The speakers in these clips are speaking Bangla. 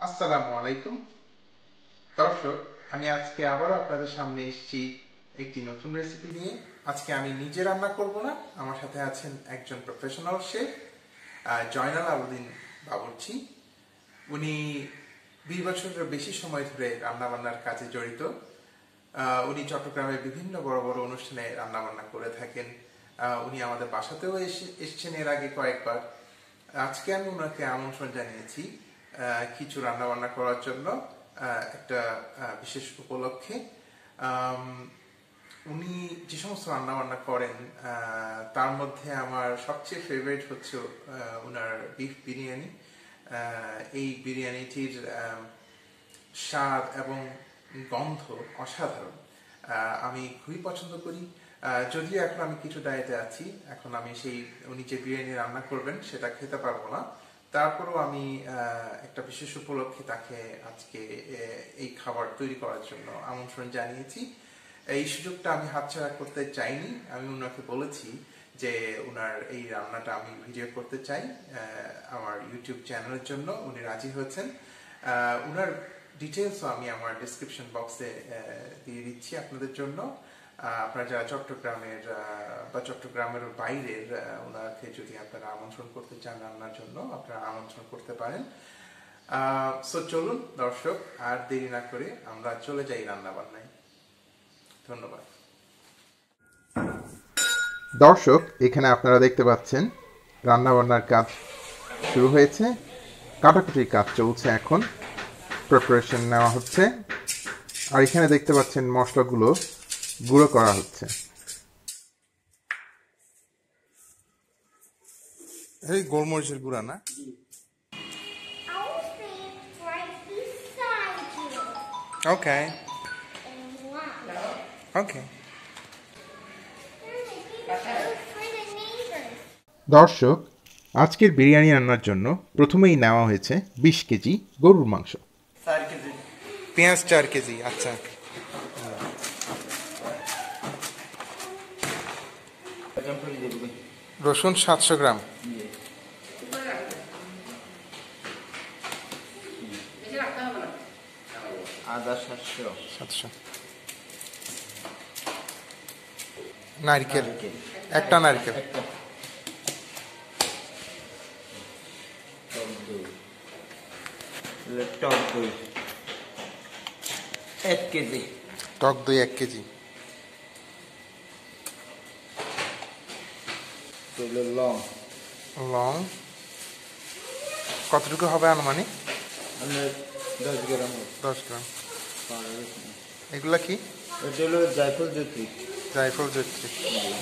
আসসালামু আলাইকুম দর্শক, আমি আজকে আবারও আপনাদের সামনে এসেছি একটি নতুন রেসিপি নিয়ে। আজকে আমি নিজে রান্না করব না, আমার সাথে আছেন একজন প্রফেশনাল শেফ জয়নাল আবেদিন বাবুর্চি। উনি 20 বছরের বেশি সময় ধরে রান্নাবান্নার কাজে জড়িত। উনি চট্টগ্রামের বিভিন্ন বড় বড় অনুষ্ঠানে রান্নাবান্না করে থাকেন। উনি আমাদের বাসাতেও এসেছেন এর আগে কয়েকবার। আজকে আমি ওনাকে আমন্ত্রণ জানিয়েছি কিছু রান্নাবান্না করার জন্য একটা বিশেষ উপলক্ষে। উনি যে সমস্ত রান্নাবান্না করেন তার মধ্যে আমার সবচেয়ে ফেভারিট হচ্ছে ওনার বিফ বিরিয়ানি। এই বিরিয়ানিটির স্বাদ এবং গন্ধ অসাধারণ, আমি খুবই পছন্দ করি। যদিও এখন আমি কিছু ডায়েটে আছি, এখন আমি সেই উনি যে বিরিয়ানি রান্না করবেন সেটা খেতে পারবো না। তারপরেও আমি একটা বিশেষ উপলক্ষে তাকে আজকে এই খাবার তৈরি করার জন্য আমন্ত্রণ জানিয়েছি। এই সুযোগটা আমি হাতছাড়া করতে চাইনি। আমি ওনাকে বলেছি যে ওনার এই রান্নাটা আমি ভিডিও করতে চাই আমার ইউটিউব চ্যানেলের জন্য। উনি রাজি হয়েছেন। ওনার ডিটেলসও আমি আমার ডিসক্রিপশন বক্সে দিয়ে দিচ্ছি আপনাদের জন্য। আপনারা যারা চট্টগ্রামের বা চট্টগ্রামের বাইরের, ওনাকে যদি আপনারা আমন্ত্রণ করতে চান রান্নার জন্য, আপনারা আমন্ত্রণ করতে পারেন। সো চলুন দর্শক, আর দেরি না করে আমরা চলে যাই রান্না বান্নায়। ধন্যবাদ দর্শক, এখানে আপনারা দেখতে পাচ্ছেন রান্নাবান্নার কাজ শুরু হয়েছে, কাটাকুটির কাজ চলছে, এখন প্রিপারেশন নেওয়া হচ্ছে। আর এখানে দেখতে পাচ্ছেন মশলাগুলো গুঁড়ো করা হচ্ছে। এই গোলমরিচের গুঁড়া না? ওকে ওকে। দর্শক, আজকের বিরিয়ানি রান্নার জন্য প্রথমেই নেওয়া হয়েছে 20 কেজি গরুর মাংস, 4 কেজি পেঁয়াজ 4 কেজি। আচ্ছা, রসুন 700 গ্রাম, আদা 700, নারকেল একটা, নারকেল টক দই 1 কেজি, টক দই 1 কেজি, লং লং কতটুকু হবে আনুমানিক? 10 গ্রাম। 10 গ্রাম। এগুলা কি? এটা হলো জায়ফল জয়ত্রী। জায়ফল জয়ত্রী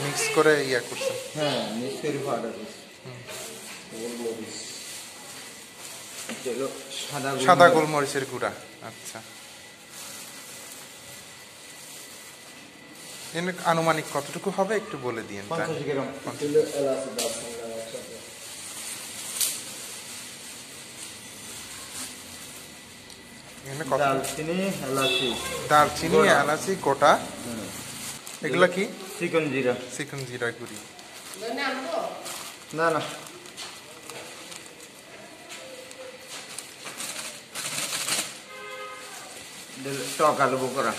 মিক্স করে ইয়া করছেন? হ্যাঁ, মিক্স করে পাউডার করছি। সাদা গোলমরিচের গুঁড়া। আচ্ছা, এর আনুমানিক কতটুকু হবে একটু বলে দিন। 50 গ্রাম। দালচিনি, এলাচি, দালচিনি, এলাচি গোটা। এগুলা কি? চিকন জিরা। চিকন জিরা গুঁড়ি। না না, টক আলু বোকরা।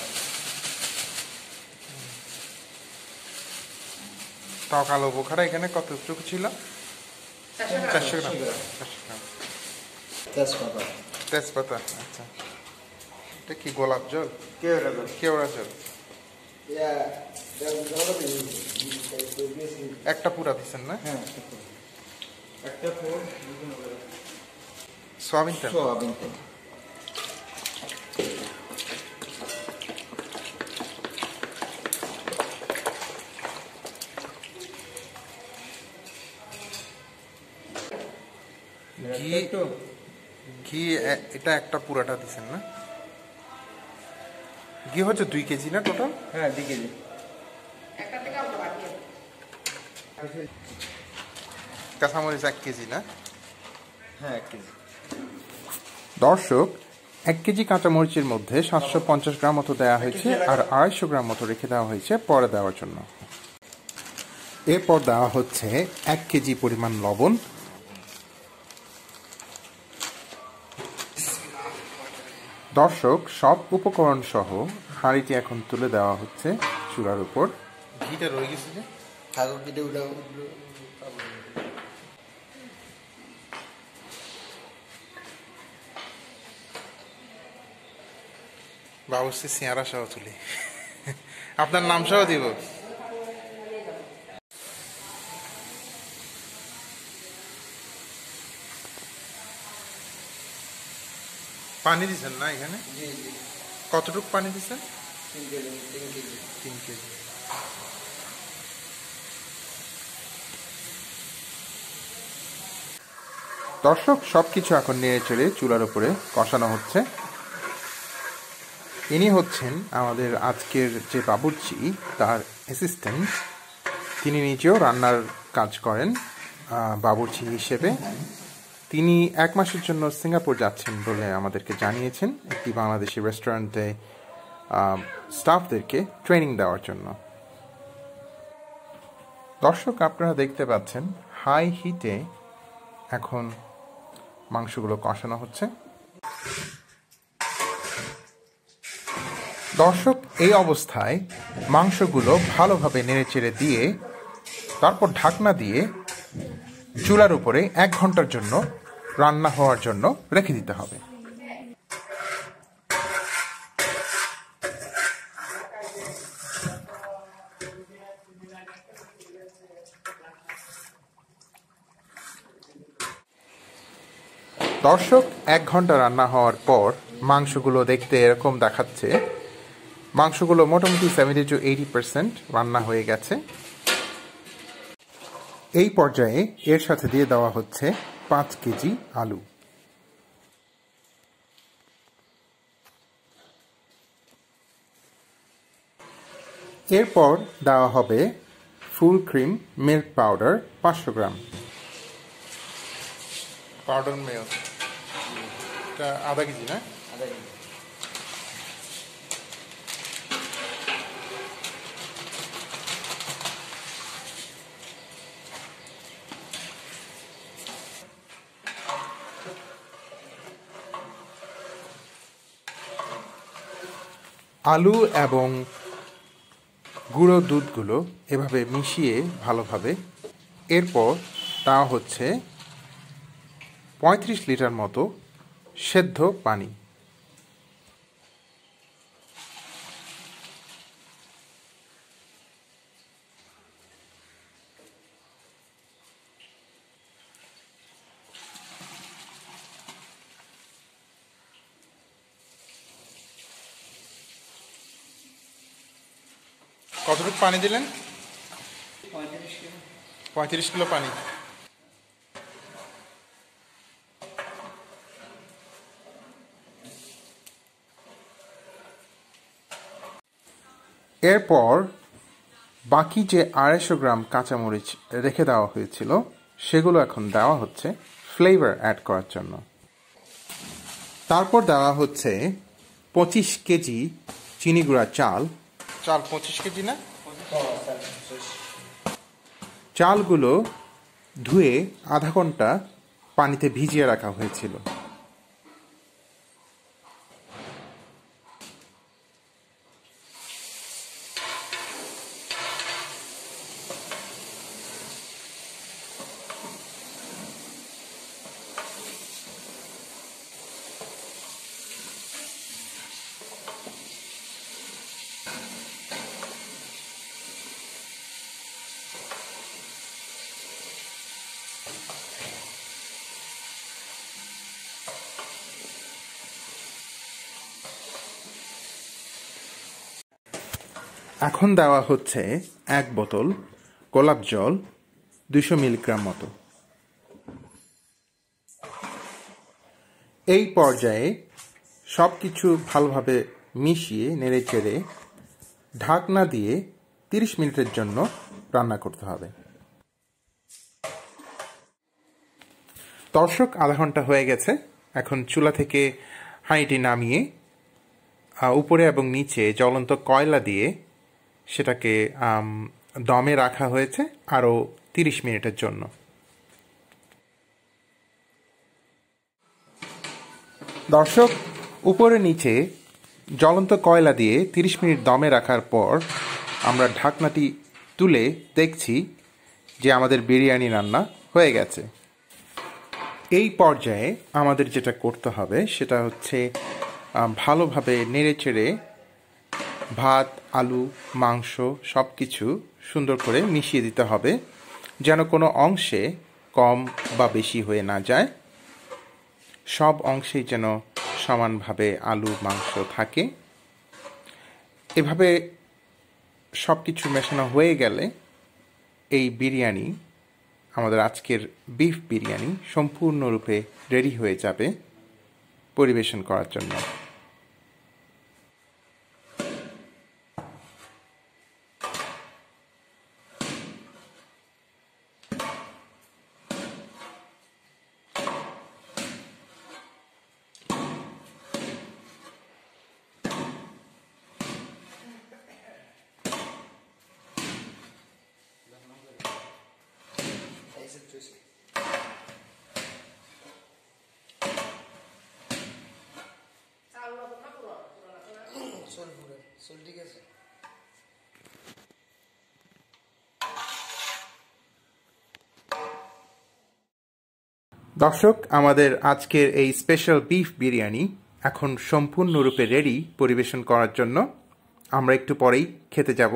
টক আলু বোখারা এখানে কতটুকু ছিল? 400 গ্রাম। 400 গ্রাম। তেজপাতা। তেজপাতা। আচ্ছা, এটা কি গোলাপ জল? কেওড়া জল। একটা পুরা দিচ্ছেন না? হ্যাঁ, একটা সয়াবিন তেল। সয়াবিন তেল। ঘি এটা একটা পুরাটা দিচ্ছেন না? ঘি হচ্ছে 2 কেজি না টোটাল? হ্যাঁ, 2 কেজি। কাঁচামরিচ 1 কেজি না? হ্যাঁ, 1 কেজি। দর্শক, 1 কেজি কাঁচামরিচের মধ্যে 750 গ্রাম মতো দেওয়া হয়েছে, আর 250 গ্রাম মতো রেখে দেওয়া হয়েছে পরে দেওয়ার জন্য। এরপর দেওয়া হচ্ছে 1 কেজি পরিমাণ লবণ, দর্শক, সব উপকরণ সহ হাঁড়িটি এখন তুলে দেওয়া হচ্ছে চুলার উপর। ঘিটা রয়ে গেছে যে ঠাকুর কেটে উঠাও। বাবুসি সিয়ারা সহ তুলি। আপনার নাম সহ দিব। পানি দিচ্ছেন না এখানে? কতটুকু পানি দিচ্ছেন? 3 কেজি। দর্শক, সবকিছু এখন নেড়ে চেড়ে চুলার উপরে কষানো হচ্ছে। ইনি হচ্ছেন আমাদের আজকের যে বাবুর্চি, তার অ্যাসিস্ট্যান্ট। তিনি নিজেও রান্নার কাজ করেন বাবুর্চি হিসেবে। তিনি 1 মাসের জন্য সিঙ্গাপুর যাচ্ছেন বলে আমাদেরকে জানিয়েছেন, একটি বাংলাদেশি রেস্টুরেন্টে স্টাফদেরকে ট্রেনিং দেওয়ার জন্য। দর্শক, আপনারা দেখতে পাচ্ছেন হাই হিটে এখন মাংসগুলো কষানো হচ্ছে। দর্শক, এই অবস্থায় মাংসগুলো ভালোভাবে নেড়েচেড়ে দিয়ে তারপর ঢাকনা দিয়ে চুলার উপরে 1 ঘন্টার জন্য রান্না হওয়ার জন্য রেখে দিতে হবে। দর্শক, 1 ঘন্টা রান্না হওয়ার পর মাংসগুলো দেখতে এরকম দেখাচ্ছে। মাংসগুলো মোটামুটি 70 to 80% রান্না হয়ে গেছে। এই পর্যায়ে এর সাথে দিয়ে দেওয়া হচ্ছে 5 কেজি আলু। এরপর দেওয়া হবে ফুল ক্রিম মিল্ক পাউডার 500 গ্রাম। পাউডার মিল্ক এটা আধা কেজি না? আলু এবং গুঁড়ো দুধগুলো এভাবে মিশিয়ে ভালোভাবে এরপর তা হচ্ছে 35 লিটার মতো সেদ্ধ পানি। কতটুকু পানি দিলেন? 35 কিলো পানি। এরপর বাকি যে 250 গ্রাম কাঁচামরিচ রেখে দেওয়া হয়েছিল সেগুলো এখন দেওয়া হচ্ছে ফ্লেভার অ্যাড করার জন্য। তারপর দেওয়া হচ্ছে 25 কেজি চিনি গুঁড়া চাল। 25 কেজি না? চালগুলো ধুয়ে আধা ঘন্টা পানিতে ভিজিয়ে রাখা হয়েছিল। এখন দেওয়া হচ্ছে 1 বোতল গোলাপ জল 200 মিলিগ্রাম মতো। এই পর্যায়ে সবকিছু ভালোভাবে মিশিয়ে নেড়েচেড়ে ঢাকনা দিয়ে 30 মিনিটের জন্য রান্না করতে হবে। দর্শক, আধা ঘন্টা হয়ে গেছে। এখন চুলা থেকে হাঁড়িটি নামিয়ে উপরে এবং নিচে জ্বলন্ত কয়লা দিয়ে সেটাকে দমে রাখা হয়েছে আরও 30 মিনিটের জন্য। দর্শক, উপরে নিচে জ্বলন্ত কয়লা দিয়ে 30 মিনিট দমে রাখার পর আমরা ঢাকনাটি তুলে দেখছি যে আমাদের বিরিয়ানি রান্না হয়ে গেছে। এই পর্যায়ে আমাদের যেটা করতে হবে সেটা হচ্ছে ভালোভাবে নেড়েচেড়ে ভাত, আলু, মাংস সব কিছু সুন্দর করে মিশিয়ে দিতে হবে, যেন কোনো অংশে কম বা বেশি হয়ে না যায়। সব অংশেই যেন সমানভাবে আলু, মাংস থাকে। এভাবে সব কিছু মেশানো হয়ে গেলে এই বিরিয়ানি, আমাদের আজকের বিফ বিরিয়ানি সম্পূর্ণরূপে রেডি হয়ে যাবে পরিবেশন করার জন্য। দর্শক, আমাদের আজকের এই স্পেশাল বিফ বিরিয়ানি এখন সম্পূর্ণরূপে রেডি পরিবেশন করার জন্য। আমরা একটু পরেই খেতে যাব।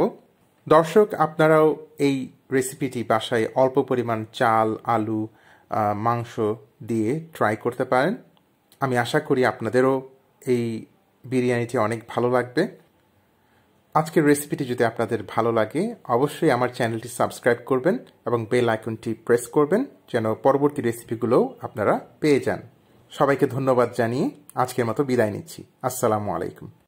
দর্শক, আপনারাও এই রেসিপিটি বাসায় অল্প পরিমাণ চাল, আলু, মাংস দিয়ে ট্রাই করতে পারেন। আমি আশা করি আপনাদেরও এই বিরিয়ানিটি অনেক ভালো লাগবে। আজকের রেসিপিটি যদি আপনাদের ভালো লাগে অবশ্যই আমার চ্যানেলটি সাবস্ক্রাইব করবেন এবং বেল আইকনটি প্রেস করবেন যেন পরবর্তী রেসিপিগুলোও আপনারা পেয়ে যান। সবাইকে ধন্যবাদ জানিয়ে আজকের মতো বিদায় নিচ্ছি। আসসালামু আলাইকুম।